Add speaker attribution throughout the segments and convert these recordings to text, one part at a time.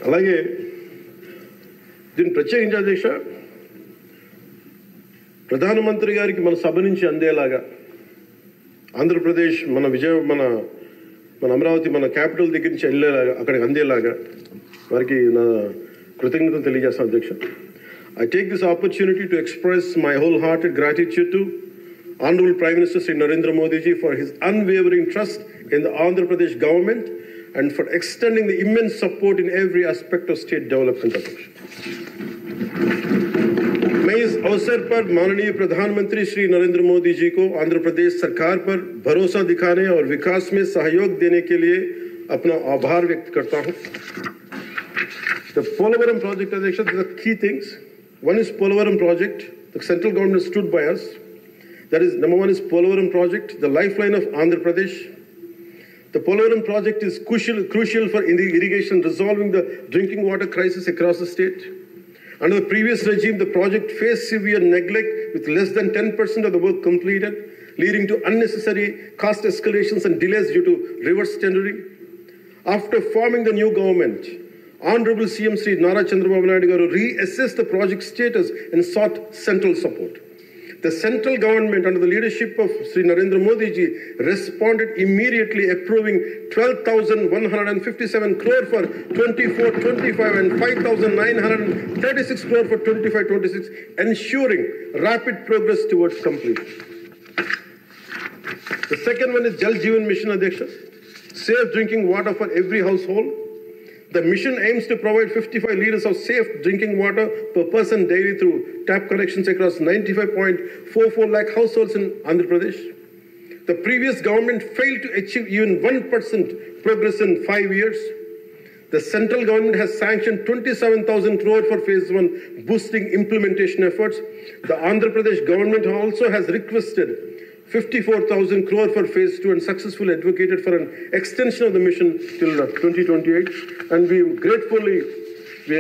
Speaker 1: అలాగే దీన్ని ప్రత్యేకించి అధ్యక్ష ప్రధానమంత్రి గారికి మన సభ నుంచి అందేలాగా ఆంధ్రప్రదేశ్ మన అమరావతి మన క్యాపిటల్ దగ్గర నుంచి వెళ్ళేలాగా అక్కడికి అందేలాగా వారికి నా కృతజ్ఞతలు తెలియజేస్తాను అధ్యక్ష. I take this opportunity to express my wholehearted gratitude to Honorable Prime Minister Sri Narendra Modi ji for his unwavering trust in the Andhra Pradesh government and for extending the immense support in every aspect of state development. मैं इस अवसर पर माननीय प्रधानमंत्री श्री नरेंद्र मोदी जी को आंध्र प्रदेश सरकार पर भरोसा दिखाने और विकास में सहयोग देने के लिए अपना आभार व्यक्त करता हूं. The Polavaram project, Adhyaksha, there are key things. One is Polavaram project. The central government stood by us. That is, number one is Polavaram project, the lifeline of Andhra Pradesh. The Polavaram project is crucial for irrigation, resolving the drinking water crisis across the state. Under the previous regime, the project faced severe neglect with less than 10% of the work completed, leading to unnecessary cost escalations and delays due to reverse tendering. After forming the new government, Honorable CM Sri Nara Chandrababu Naidu Garu reassessed the project status and sought central support. The central government under the leadership of Sri Narendra Modi ji responded immediately, approving 12,157 crore for 24-25 and 5,936 crore for 25-26, ensuring rapid progress towards completion. The second one is Jal Jeevan Mission, Adhyaksha, safe drinking water for every household. The mission aims to provide 55 liters of safe drinking water per person daily through tap connections across 95.44 lakh households in Andhra Pradesh. The previous government failed to achieve even 1% progress in 5 years. The central government has sanctioned 27,000 crore for phase 1, boosting implementation efforts. The Andhra Pradesh government also has requested 54,000 crore for phase 2 and successfully advocated for an extension of the mission till 2028. And we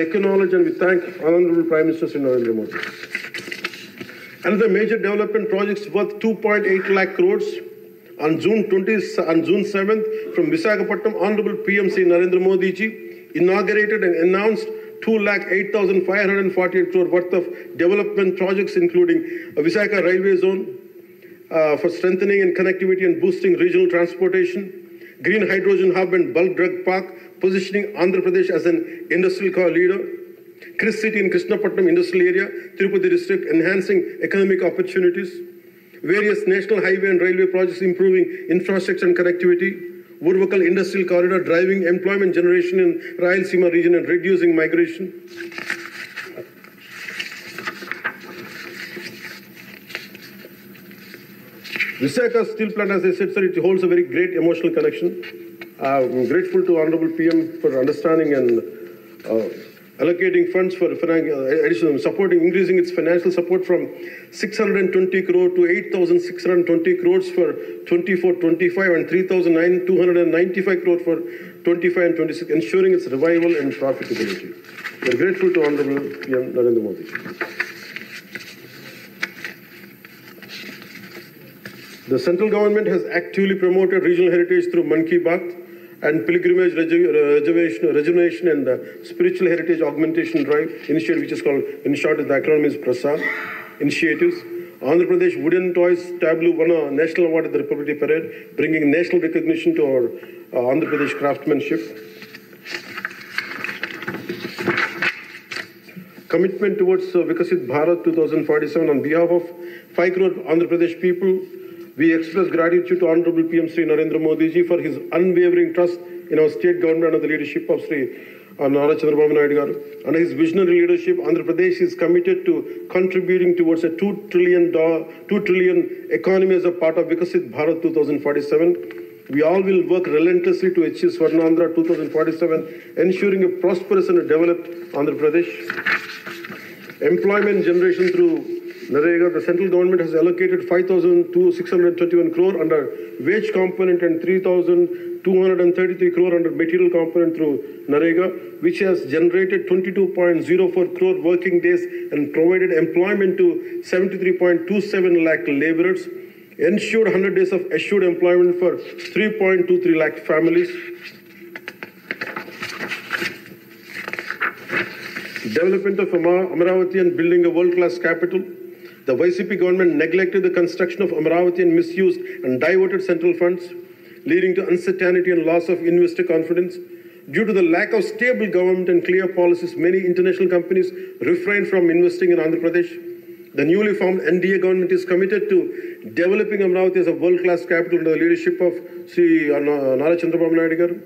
Speaker 1: acknowledge and we thank Honorable Prime Minister Sri Narendra Modi. Another major development projects worth 2.8 lakh crores. On June 7th, from Visakhapatnam, Honorable PM Sri Narendra Modi ji inaugurated and announced 2,08,548 crore worth of development projects, including a Visakha railway zone, for strengthening and connectivity and boosting regional transportation, green hydrogen hub and bulk drug park, positioning Andhra Pradesh as an industrial core leader, Chris City in Krishnapatnam industrial area, Tirupati district, enhancing economic opportunities, various national highway and railway projects improving infrastructure and connectivity, Urvakal industrial corridor driving employment generation in Rayalaseema region and reducing migration. Visakha steel plant, as I said, sir, it holds a very great emotional connection. I'm grateful to Honorable PM for understanding and allocating funds for additional supporting, increasing its financial support from 620 crore to 8,620 crores for 24-25 and 3,295 crore for 25 and 26, ensuring its revival and profitability. We are grateful to Honorable PM Narendra Modi. The central government has actively promoted regional heritage through Man Ki Baat and pilgrimage rejuvenation and spiritual heritage augmentation drive initiative, which is called, in short, the acronym is PRASAD initiatives. Andhra Pradesh Wooden Toys Tableau won a national award at the Republic Day Parade, bringing national recognition to our Andhra Pradesh craftsmanship. Commitment towards Vikasit Bharat 2047 on behalf of 5 crore Andhra Pradesh people. We express gratitude to Honorable PM Sri Narendra Modi ji for his unwavering trust in our state government under the leadership of Sri Nara Chandrababu Naidu Garu. Under his visionary leadership, Andhra Pradesh is committed to contributing towards a 2 trillion economy as a part of Vikasit Bharat 2047. We all will work relentlessly to achieve Swarnandhra 2047, ensuring a prosperous and a developed Andhra Pradesh. Employment generation through Narega, the central government has allocated 5,621 crore under wage component and 3,233 crore under material component through Narega, which has generated 22.04 crore working days and provided employment to 73.27 lakh laborers, ensured 100 days of assured employment for 3.23 lakh families. development of Amaravati and building a world-class capital. The YCP government neglected the construction of Amaravati and misused and diverted central funds, leading to uncertainty and loss of investor confidence. Due to the lack of stable government and clear policies, many international companies refrained from investing in Andhra Pradesh. The newly formed NDA government is committed to developing Amaravati as a world-class capital under the leadership of Sri Nara Chandrababu Naidu garu.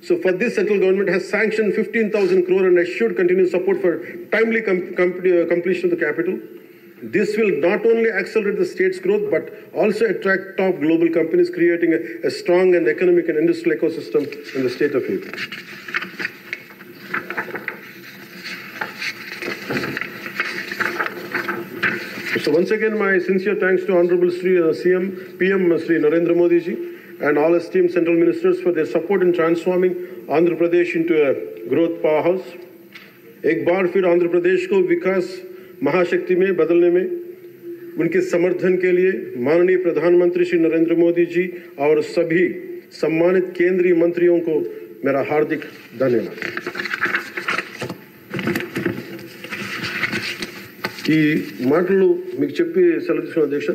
Speaker 1: So for this, central government has sanctioned 15,000 crore and assured continued support for timely completion of the capital. This will not only accelerate the state's growth, but also attract top global companies, creating a strong and economic and industrial ecosystem in the state of AP. So once again, my sincere thanks to Honorable Sri PM Sri Narendra Modi ji and all esteemed central ministers for their support in transforming Andhra Pradesh into a growth powerhouse. एक बार फिर आंध्र प्रदेश को विकास महाशक्ति में बदलने में उनके समर्थन के लिए माननीय प्रधानमंत्री श्री नरेंद्र मोदी जी और सभी सम्मानित केंद्रीय मंत्रियों को मेरा हार्दिक धन्यवाद। ఈ మాటలు మీకు చెప్పి సెలవు తీసుకున్న అధ్యక్ష,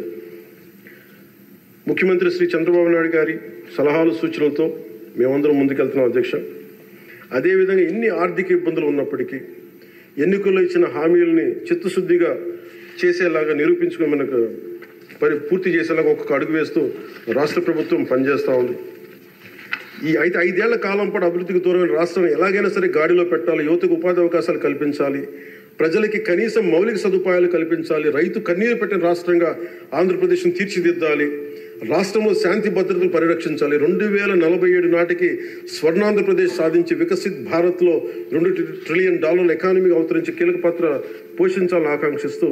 Speaker 1: ముఖ్యమంత్రి శ్రీ చంద్రబాబు నాయుడు గారి సలహాలు సూచనలతో మేమందరం ముందుకెళ్తున్నాం అధ్యక్ష. అదేవిధంగా ఎన్ని ఆర్థిక ఇబ్బందులు ఉన్నప్పటికీ ఎన్నికల్లో ఇచ్చిన హామీలని చిత్తశుద్ధిగా చేసేలాగా నిరూపించుకుని మనకు పూర్తి చేసేలాగా ఒక్కొక్క అడుగు వేస్తూ రాష్ట్ర ప్రభుత్వం పనిచేస్తూ ఉంది. ఈ 5 ఏళ్ల కాలం పాటు అభివృద్ధికి దూరమైన రాష్ట్రాన్ని ఎలాగైనా సరే గాడిలో పెట్టాలి, యువతకు ఉపాధి అవకాశాలు కల్పించాలి, ప్రజలకి కనీసం మౌలిక సదుపాయాలు కల్పించాలి, రైతు కన్నీరు పెట్టిన రాష్ట్రంగా ఆంధ్రప్రదేశ్ను తీర్చిదిద్దాలి, రాష్ట్రంలో శాంతి భద్రతలు పరిరక్షించాలి, 2047 నాటికి స్వర్ణాంధ్రప్రదేశ్ సాధించి వికసిత్ భారత్లో $2 ట్రిలియన్ ఎకానమీకి అవతరించి కీలక పాత్ర పోషించాలని ఆకాంక్షిస్తూ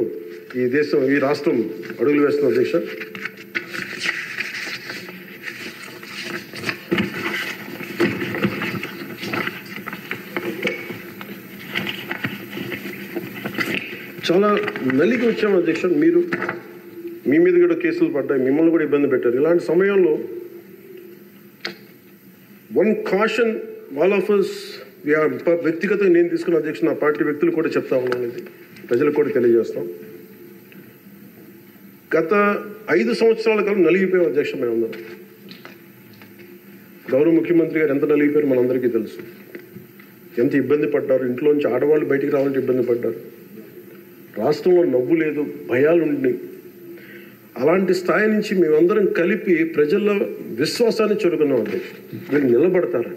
Speaker 1: ఈ రాష్ట్రం అడుగులు వేస్తున్న అధ్యక్ష. చాలా నలిగి వచ్చాము అధ్యక్ష. మీ మీద కూడా కేసులు పడ్డాయి, మిమ్మల్ని కూడా ఇబ్బంది పెట్టారు. ఇలాంటి సమయంలో one caution all of us, వ్యక్తిగతంగా నేను తీసుకున్న అధ్యక్ష, నా పార్టీ వ్యక్తులు కూడా చెప్తా ఉన్నాను, ఇది ప్రజలకు కూడా తెలియజేస్తాం. గత 5 సంవత్సరాల కాలం నలిగిపోయాం అధ్యక్ష. మేమందరం గౌరవ ముఖ్యమంత్రి గారు ఎంత నలిగిపోయారు మనందరికీ తెలుసు. ఎంత ఇబ్బంది పడ్డారు, ఇంట్లోంచి ఆడవాళ్ళు బయటికి రావాలంటే ఇబ్బంది పడ్డారు, రాష్ట్రంలో నవ్వు లేదు, భయాలు ఉండి, అలాంటి స్థాయి నుంచి మేమందరం కలిపి ప్రజల్లో విశ్వాసాన్ని చూరుకున్నాం అధ్యక్ష. వీళ్ళు నిలబడతారు.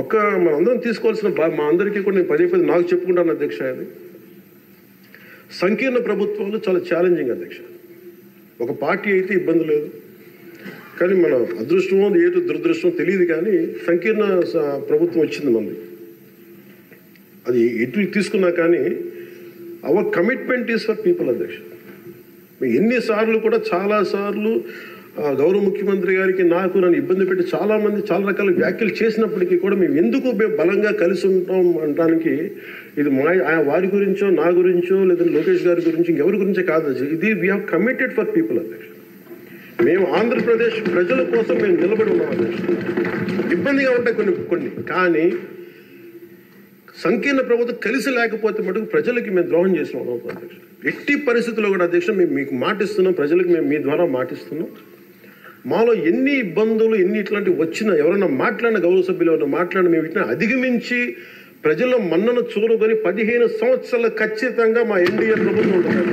Speaker 1: ఒక మనందరం తీసుకోవాల్సిన మా అందరికీ కూడా నేను పదే నాకు చెప్పుకుంటాను అధ్యక్ష. అది సంకీర్ణ ప్రభుత్వాలు చాలా ఛాలెంజింగ్ అధ్యక్ష. ఒక పార్టీ అయితే ఇబ్బంది లేదు, కానీ మన అదృష్టమో ఏదో దురదృష్టమో తెలియదు, కానీ సంకీర్ణ ప్రభుత్వం వచ్చింది మనది. అది ఎటు తీసుకున్నా కానీ our commitment is for people అధ్యక్ష. ఎన్నిసార్లు కూడా చాలాసార్లు గౌరవ ముఖ్యమంత్రి గారికి నన్ను ఇబ్బంది పెట్టి చాలామంది చాలా రకాల వ్యాఖ్యలు చేసినప్పటికీ కూడా మేము బలంగా కలిసి ఉంటాం అనడానికి ఇది వారి గురించో నా గురించో లేదంటే లోకేష్ గారి గురించి ఇంకెవరి గురించే కాదు. ఇది we have committed for people అధ్యక్ష. మేము ఆంధ్రప్రదేశ్ ప్రజల కోసం మేము నిలబడి ఉన్నాం అధ్యక్ష. ఇబ్బందిగా ఉంటాయి కొన్ని, కానీ సంకీర్ణ ప్రభుత్వం కలిసి లేకపోతే మటుకు ప్రజలకి మేము ద్రోహం చేసిన అధ్యక్ష. ఎట్టి పరిస్థితుల్లో కూడా అధ్యక్ష మేము మీకు మాటిస్తున్నాం, ప్రజలకు మేము మీ ద్వారా మాటిస్తున్నాం. మాలో ఎన్ని ఇబ్బందులు ఇట్లాంటివి వచ్చినా, ఎవరైనా మాట్లాడిన గౌరవ సభ్యులు ఎవరైనా మాట్లాడిన మేము వీటిని అధిగమించి ప్రజల్లో మన్నను చూరుకొని 15 సంవత్సరాలు ఖచ్చితంగా మా ఎన్డీఏ ప్రభుత్వం ఉంటుంది.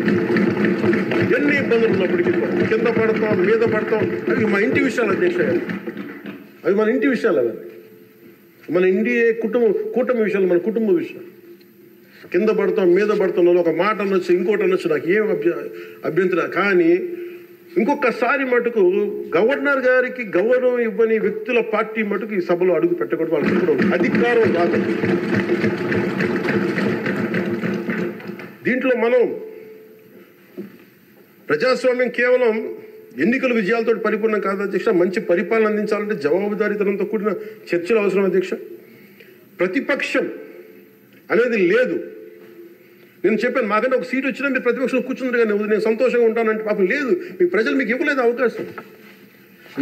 Speaker 1: ఎన్ని ఇబ్బందులు ఉన్నప్పటికీ కింద పడతాం, మీద పడతాం, అవి మా ఇంటి విషయాలు అధ్యక్ష. అవి మన ఇంటి విషయాలు, అవి మన ఎన్డీఏ కూటమి విషయాలు, మన కుటుంబ విషయాలు. కింద పడతాం, మీద పడతాం, ఒక మాట అనొచ్చు, ఇంకోటి అనొచ్చు, నాకు ఏం అభ్యంతరం. కానీ ఇంకొకసారి మటుకు గవర్నర్ గారికి గౌరవం ఇవ్వని వ్యక్తుల పార్టీ మటుకు ఈ సభలో అడుగు పెట్టకూడదు. వాళ్ళకి ఇప్పుడు అధికారం రాదు. దీంట్లో మనం ప్రజాస్వామ్యం కేవలం ఎన్నికల విజయాలతో పరిపూర్ణం కాదు అధ్యక్ష. మంచి పరిపాలన అందించాలంటే జవాబుదారీతనంతో కూడిన చర్చలు అవసరం అధ్యక్ష. ప్రతిపక్షం అనేది లేదు. నేను చెప్పాను, మాకంటే ఒక సీట్ వచ్చినా మీరు ప్రతిపక్షంలో కూర్చున్నారు కానీ నేను సంతోషంగా ఉంటానంటే పాపం లేదు. మీ ప్రజలు మీకు ఇవ్వలేదు అవకాశం.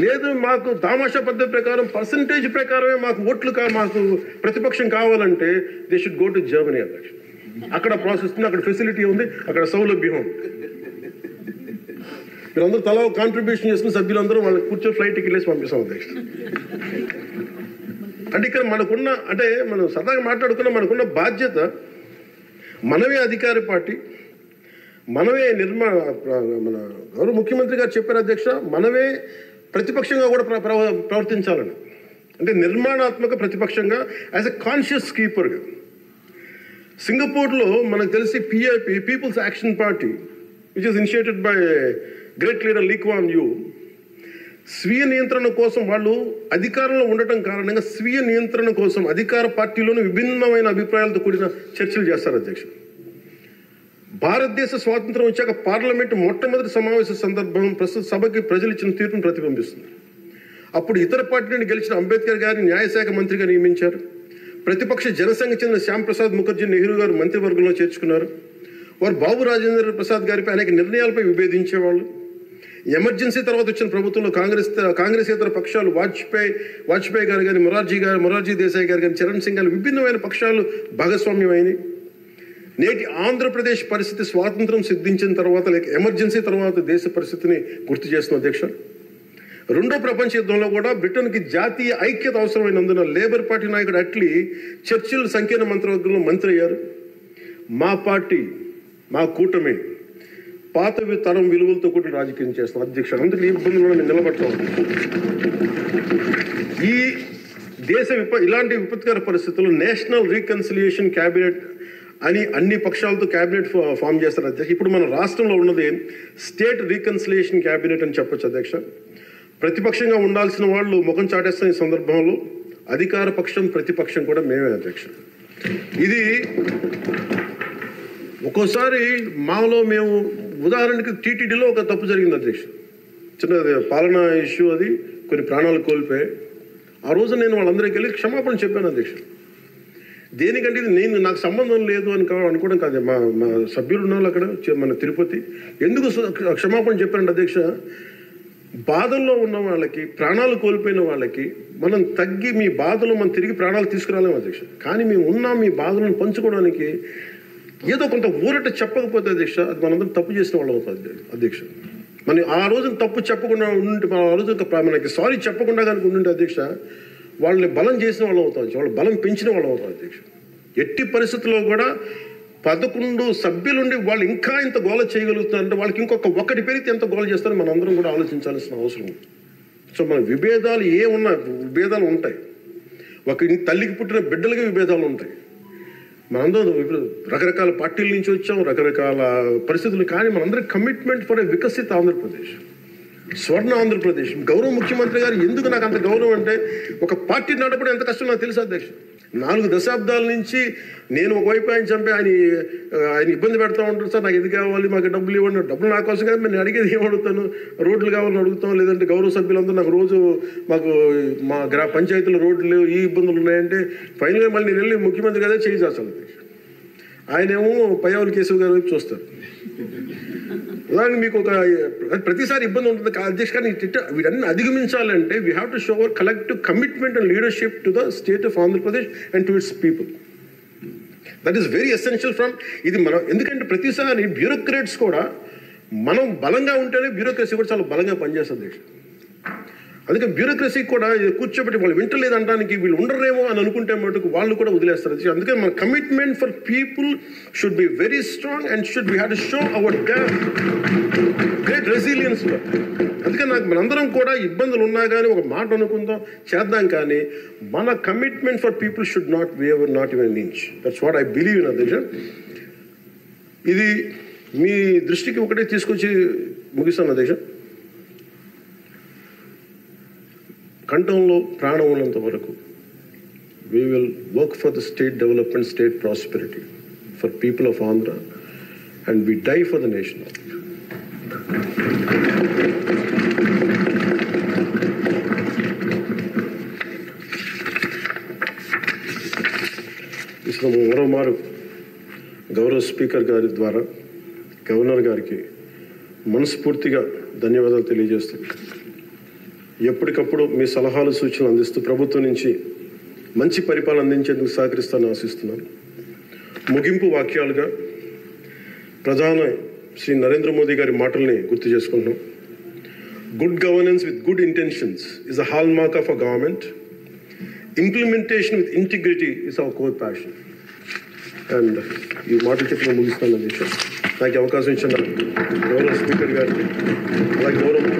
Speaker 1: లేదు మాకు దామాషా పద్ధతి ప్రకారం పర్సంటేజ్ ప్రకారమే మాకు ఓట్లు మాకు ప్రతిపక్షం కావాలంటే they should go to Germany అధ్యక్ష. అక్కడ ప్రాసెస్ ఉంది, అక్కడ ఫెసిలిటీ ఉంది, అక్కడ సౌలభ్యం ఉంది. మీరందరూ తలా కాంట్రిబ్యూషన్ చేసుకుని సభ్యులందరూ వాళ్ళకి కూర్చొని ఫ్లైట్ టికెట్ వేసి పంపిస్తాం అధ్యక్ష. అంటే ఇక్కడ మనకున్న అంటే మనం సరదాగా మాట్లాడుకున్న మనకున్న బాధ్యత, మనమే అధికార పార్టీ, మనమే మన గౌరవ ముఖ్యమంత్రి గారు చెప్పారు అధ్యక్ష, మనమే ప్రతిపక్షంగా కూడా ప్రవర్తించాలని. అంటే నిర్మాణాత్మక ప్రతిపక్షంగా యాజ్ ఎ కాన్షియస్ కీపర్గా. సింగపూర్లో మనకు తెలిసి PIP, people's action party, which is initiated by great leader Lee Kuan Yew, స్వీయ నియంత్రణ కోసం వాళ్ళు అధికారంలో ఉండటం కారణంగా స్వీయ నియంత్రణ కోసం అధికార పార్టీలోనూ విభిన్నమైన అభిప్రాయాలతో కూడిన చర్చలు చేస్తారు అధ్యక్ష. భారతదేశ స్వాతంత్రం వచ్చాక పార్లమెంటు మొట్టమొదటి సమావేశ సందర్భం ప్రస్తుత సభకి ప్రజలు ఇచ్చిన తీర్పును ప్రతిబింబిస్తుంది. అప్పుడు ఇతర పార్టీ నుండి గెలిచిన అంబేద్కర్ గారిని న్యాయశాఖ మంత్రిగా నియమించారు. ప్రతిపక్ష జనసంఘ చెందిన శ్యామ్ ప్రసాద్ ముఖర్జీ నెహ్రూ గారు మంత్రివర్గంలో చేర్చుకున్నారు. వారు బాబు రాజేంద్ర ప్రసాద్ గారిపై అనేక నిర్ణయాలపై విభేదించేవాళ్ళు. ఎమర్జెన్సీ తర్వాత వచ్చిన ప్రభుత్వంలో కాంగ్రెసేతర పక్షాలు వాజ్పేయి గారు కానీ, మొరార్జీ దేశాయ్ గారు కానీ, చరణ్ సింగ్ గారు విభిన్నమైన పక్షాలు భాగస్వామ్యమైనవి. నేటి ఆంధ్రప్రదేశ్ పరిస్థితి స్వాతంత్రం సిద్ధించిన తర్వాత లేక ఎమర్జెన్సీ తర్వాత దేశ పరిస్థితిని గుర్తు చేస్తున్న అధ్యక్ష. రెండో ప్రపంచ యుద్ధంలో కూడా బ్రిటన్కి జాతీయ ఐక్యత అవసరమైనందున లేబర్ పార్టీ నాయకుడు అట్లీ చర్చిల్ సంకీర్ణ మంత్రివర్గంలో మంత్రి అయ్యారు. మా పార్టీ, మా కూటమి పాత తరం విలువలతో కూడా రాజకీయం చేస్తాం అధ్యక్ష. అందుకు ఈ ఇబ్బందులు నేను నిలబడతాం. ఈ దేశ ఇలాంటి విపత్కర పరిస్థితుల్లో నేషనల్ రీకన్సిలియేషన్ క్యాబినెట్ అని అన్ని పక్షాలతో క్యాబినెట్ ఫామ్ చేస్తారు అధ్యక్ష. ఇప్పుడు మన రాష్ట్రంలో ఉన్నది స్టేట్ రీకన్సిలియేషన్ క్యాబినెట్ అని చెప్పొచ్చు అధ్యక్ష. ప్రతిపక్షంగా ఉండాల్సిన వాళ్ళు ముఖం చాటేస్తున్న ఈ సందర్భంలో అధికార పక్షం ప్రతిపక్షం కూడా మేమే అధ్యక్ష. ఇది ఒక్కోసారి మాలో మేము ఉదాహరణకి టీటీడీలో ఒక తప్పు జరిగింది అధ్యక్ష. చిన్న పాలనా ఇష్యూ, అది కొన్ని ప్రాణాలు కోల్పోయి ఆ రోజు నేను వాళ్ళందరికీ వెళ్ళి క్షమాపణ చెప్పాను అధ్యక్ష. దేనికంటే ఇది నాకు సంబంధం లేదు అని అనుకోవడం కాదు. మా సభ్యులు ఉన్నారు అక్కడ మన తిరుపతి. ఎందుకు క్షమాపణ చెప్పారంటే అధ్యక్ష, బాధల్లో ఉన్న వాళ్ళకి, ప్రాణాలు కోల్పోయిన వాళ్ళకి మనం తగ్గి మీ బాధలు మనం తిరిగి ప్రాణాలు తీసుకురాలేము అధ్యక్ష. కానీ మేము ఉన్నాం మీ బాధలను పంచుకోవడానికి. ఏదో కొంత ఊరట చెప్పకపోతే అధ్యక్ష, అది మనందరం తప్పు చేసిన వాళ్ళు అవుతుంది అధ్యక్ష. మన ఆ రోజు తప్పు చెప్పకుండా ఉంటే, ఆ రోజు మనకి సారీ చెప్పకుండా కనుక ఉండుంటే అధ్యక్ష, వాళ్ళని బలం చేసిన వాళ్ళు అవుతాం, వాళ్ళు బలం పెంచిన వాళ్ళు అవుతాం అధ్యక్ష. ఎట్టి పరిస్థితుల్లో కూడా 11 సభ్యులుండి వాళ్ళు ఇంకా ఇంత గోల చేయగలుగుతున్నారంటే వాళ్ళకి ఒకటి పెరిగితే ఎంత గోల చేస్తారో మనం అందరం కూడా ఆలోచించాల్సిన అవసరం ఉంది. సో మన విభేదాలు విభేదాలు ఉంటాయి. ఒక తల్లికి పుట్టిన బిడ్డలకి విభేదాలు ఉంటాయి. మనందరం రకరకాల పార్టీల నుంచి వచ్చాం, రకరకాల పరిస్థితులు. కానీ మనందరం కమిట్మెంట్ ఫర్ ఏ వికసిత ఆంధ్రప్రదేశ్, స్వర్ణ ఆంధ్రప్రదేశ్. గౌరవ ముఖ్యమంత్రి గారు ఎందుకు నాకు అంత గౌరవం అంటే, ఒక పార్టీ నడపడం ఎంత కష్టం నాకు తెలుసు అధ్యక్ష. 4 దశాబ్దాల నుంచి నేను ఒకవైపు ఆయన చంపి ఆయన ఇబ్బంది పెడతా ఉంటాను. సార్ నాకు ఇది కావాలి, మాకు డబ్బులు ఇవ్వండి. డబ్బులు నా కోసం కాదు, నేను అడిగేది ఏమడుగుతాను, రోడ్లు కావాలని అడుగుతాం. లేదంటే గౌరవ సభ్యులందరూ నాకు రోజు మా పంచాయతీలో రోడ్లు లేవు, ఈ ఇబ్బందులు ఉన్నాయంటే ఫైనల్గా మళ్ళీ నేను వెళ్ళి ముఖ్యమంత్రి గారే చేయి చేస్తాను అధ్యక్ష. ఆయనేమో పయ్యావుల కేశవ్ గారి వైపు చూస్తారు. అలాగే మీకు ప్రతిసారి ఇబ్బంది ఉంటుంది అధ్యక్ష. కానీ వీటన్ని అధిగమించాలంటే we have to show our collective commitment and leadership to the state of Andhra Pradesh and to its people. That is very essential from ఇది మనం. ఎందుకంటే ప్రతిసారి బ్యూరోక్రాట్స్ కూడా మనం బలంగా ఉంటేనే బ్యూరోక్రసీ కూడా చాలా బలంగా పనిచేస్తుంది అధ్యక్ష. అందుకే బ్యూరోక్రసీ కూడా కూర్చోబెట్టి వాళ్ళు వింటలేదంటానికి వీళ్ళు ఉండరేమో అని అనుకుంటే మటుకు వాళ్ళు కూడా వదిలేస్తారు. అందుకే మన commitment for people should be very strong and should be have to show hour great resilience. అందుకే మనందరం కూడా ఇబ్బందులు ఉన్నా కానీ ఒక మాట అనుకుందాం, చేద్దాం. కానీ మన commitment for people should not waiver, not even inch. That's what I believe in అధ్యక్ష. ఇది మీ దృష్టికి ఒకటే తీసుకొచ్చి ముగిస్తాను అధ్యక్ష. కంఠంలో ప్రాణం ఉన్నంత వరకు we will work for the state development, state prosperity for people of Andhra, and we die for the nation. మరోమారు గౌరవ స్పీకర్ గారి ద్వారా గవర్నర్ గారికి మనస్ఫూర్తిగా ధన్యవాదాలు తెలియజేస్తాను. ఎప్పటికప్పుడు మీ సలహాలు సూచనలు అందిస్తూ ప్రభుత్వం నుంచి మంచి పరిపాలన అందించేందుకు సహకరిస్తానని ఆశిస్తున్నాను. ముగింపు వాక్యాలుగా ప్రధాని శ్రీ నరేంద్ర మోదీ గారి మాటల్ని గుర్తు చేసుకుంటున్నాం. Good governance with good intentions is a hall mark of a government. Implementation with integrity is our core passion. And ఈ మాటలు చెప్పిన ముగిస్తాను అధ్యక్ష. నాకు అవకాశం ఇచ్చిన గౌరవ స్పీకర్ గారికి, అలాగే గౌరవ